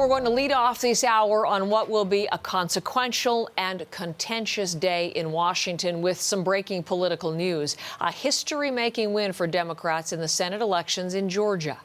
We're going to lead off this hour on what will be a consequential and contentious day in Washington with some breaking political news. A history-making win for Democrats in the Senate elections in Georgia.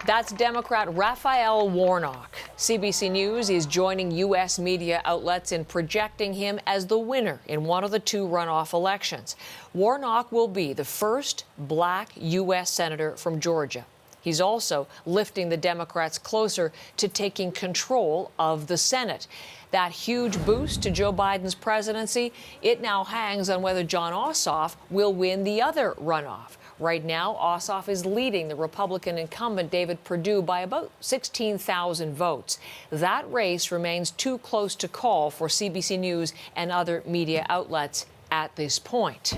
That's Democrat Raphael Warnock. CBC News is joining U.S. media outlets in projecting him as the winner in one of the two runoff elections. Warnock will be the first black U.S. senator from Georgia. He's also lifting the Democrats closer to taking control of the Senate. That huge boost to Joe Biden's presidency, it now hangs on whether Jon Ossoff will win the other runoff. Right now, Ossoff is leading the Republican incumbent David Perdue by about 16,000 votes. That race remains too close to call for CBC News and other media outlets at this point.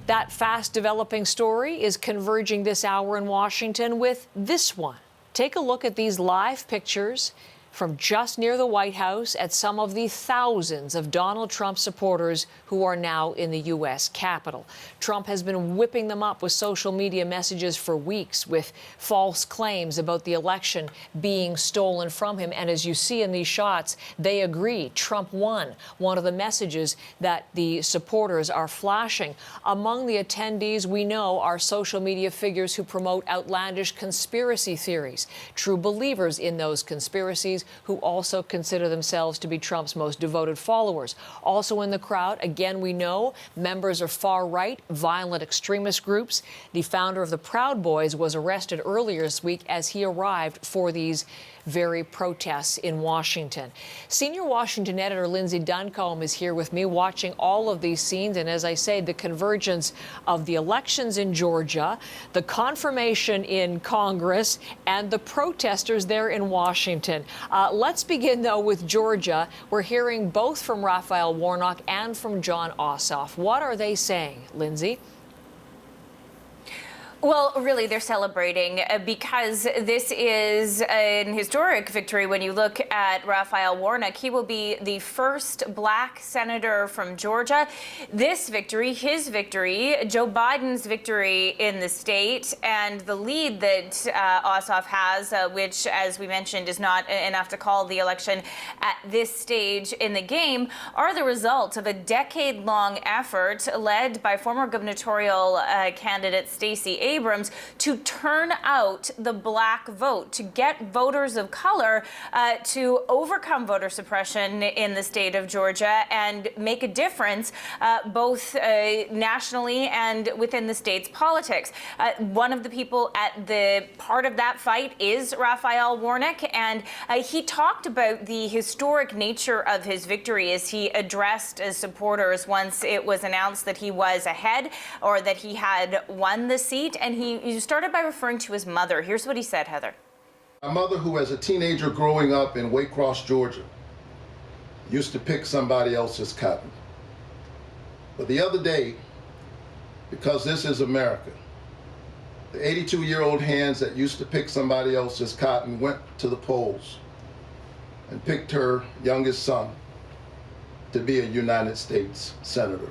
That fast-developing story is converging this hour in Washington with this one. Take a look at these live pictures from just near the White House at some of the thousands of Donald Trump supporters who are now in the U.S. Capitol. Trump has been whipping them up with social media messages for weeks with false claims about the election being stolen from him. And as you see in these shots, they agree Trump won. One of the messages that the supporters are flashing. Among the attendees we know are social media figures who promote outlandish conspiracy theories, true believers in those conspiracies who also consider themselves to be Trump's most devoted followers. Also in the crowd, again, we know members of far-right, violent extremist groups. The founder of the Proud Boys was arrested earlier this week as he arrived for these very protests in Washington. Senior Washington editor Lindsay Duncombe is here with me watching all of these scenes. And as I say, the convergence of the elections in Georgia, the confirmation in Congress, and the protesters there in Washington. Let's begin, though, with Georgia. We're hearing both from Raphael Warnock and from Jon Ossoff. What are they saying, Lindsay? Well, really, they're celebrating because this is an historic victory. When you look at Raphael Warnock, he will be the first black senator from Georgia. This victory, his victory, Joe Biden's victory in the state, and the lead that Ossoff has, which, as we mentioned, is not enough to call the election at this stage in the game, are the result of a decade-long effort led by former gubernatorial candidate Stacey Abrams to turn out the black vote, to get voters of color to overcome voter suppression in the state of Georgia and make a difference both nationally and within the state's politics. One of the people at the part of that fight is Raphael Warnock, and he talked about the historic nature of his victory as he addressed supporters once it was announced that he was ahead or that he had won the seat. And he started by referring to his mother. Here's what he said, Heather. My mother, who as a teenager growing up in Waycross, Georgia, used to pick somebody else's cotton. But the other day, because this is America, the 82-year-old hands that used to pick somebody else's cotton went to the polls and picked her youngest son to be a United States Senator.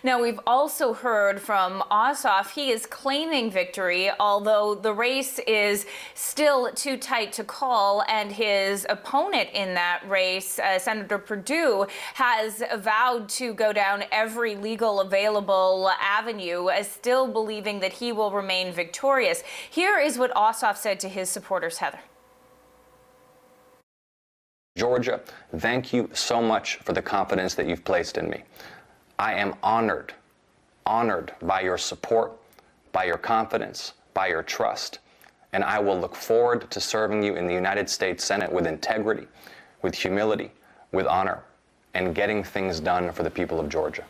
Now, we've also heard from Ossoff. He is claiming victory, although the race is still too tight to call, and his opponent in that race, Senator Perdue, has vowed to go down every legal available avenue, still believing that he will remain victorious. Here is what Ossoff said to his supporters, Heather. Georgia, thank you so much for the confidence that you've placed in me. I am honored by your support, by your confidence, by your trust, and I will look forward to serving you in the United States Senate with integrity, with humility, with honor, and getting things done for the people of Georgia.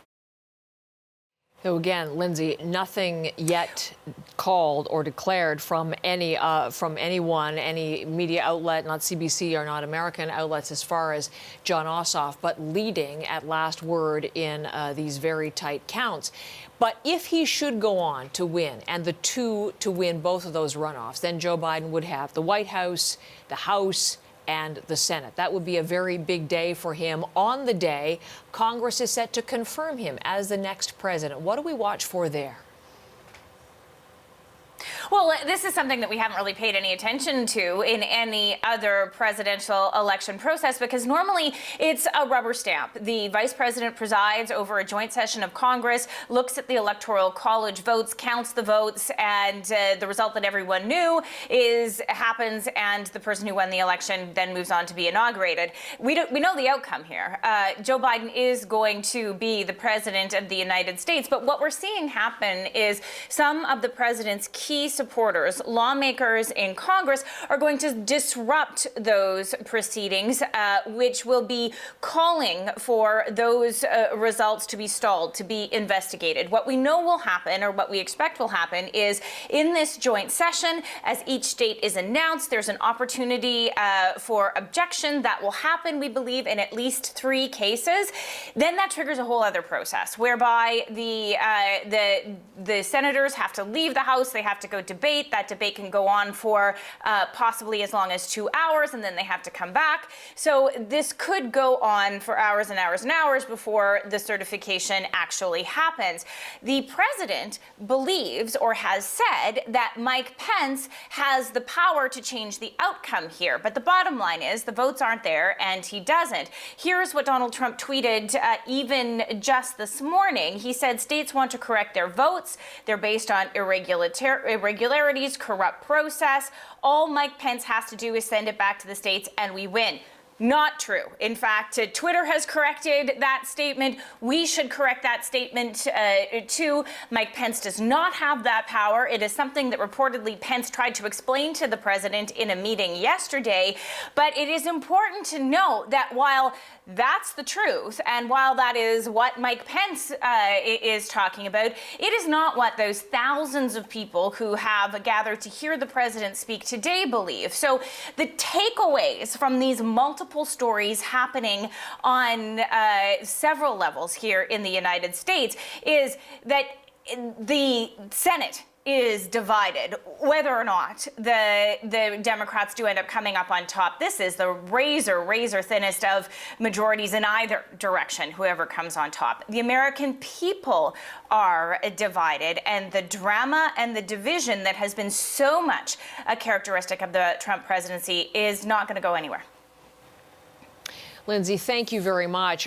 So again, Lindsay, nothing yet called or declared from anyone, any media outlet, not CBC or not American outlets, as far as Jon Ossoff, but leading at last word in these very tight counts. But if he should go on to win, and the two to win both of those runoffs, then Joe Biden would have the White House, the House, and the Senate. That would be a very big day for him. On the day, Congress is set to confirm him as the next president. What do we watch for there? Well, this is something that we haven't really paid any attention to in any other presidential election process, because normally it's a rubber stamp. The vice president presides over a joint session of Congress, looks at the Electoral College votes, counts the votes, and the result that everyone knew happens, and the person who won the election then moves on to be inaugurated. We know the outcome here. Joe Biden is going to be the president of the United States, but what we're seeing happen is some of the president's key supporters, lawmakers in Congress, are going to disrupt those proceedings, which will be calling for those results to be stalled, to be investigated. What we know will happen, or what we expect will happen, is in this joint session, as each state is announced, there's an opportunity for objection that will happen, we believe, in at least 3 cases. Then that triggers a whole other process whereby the senators have to leave the House, they have to go debate. That debate can go on for possibly as long as 2 hours, and then they have to come back. So this could go on for hours and hours and hours before the certification actually happens. The president believes, or has said, that Mike Pence has the power to change the outcome here. But the bottom line is the votes aren't there, and he doesn't. Here's what Donald Trump tweeted even just this morning. He said states want to correct their votes. They're based on irregularities, corrupt process. All Mike Pence has to do is send it back to the states and we win. Not true. In fact, Twitter has corrected that statement. We should correct that statement too. Mike Pence does not have that power. It is something that reportedly Pence tried to explain to the president in a meeting yesterday. But it is important to note that while that's the truth, and while that is what Mike Pence is talking about, it is not what those thousands of people who have gathered to hear the president speak today believe. So the takeaways from these multiple stories happening on several levels here in the United States is that the Senate is divided, whether or not the Democrats do end up coming up on top. This is the razor thinnest of majorities in either direction, whoever comes on top. The American people are divided, and the drama and the division that has been so much a characteristic of the Trump presidency is not going to go anywhere. Lindsay, thank you very much.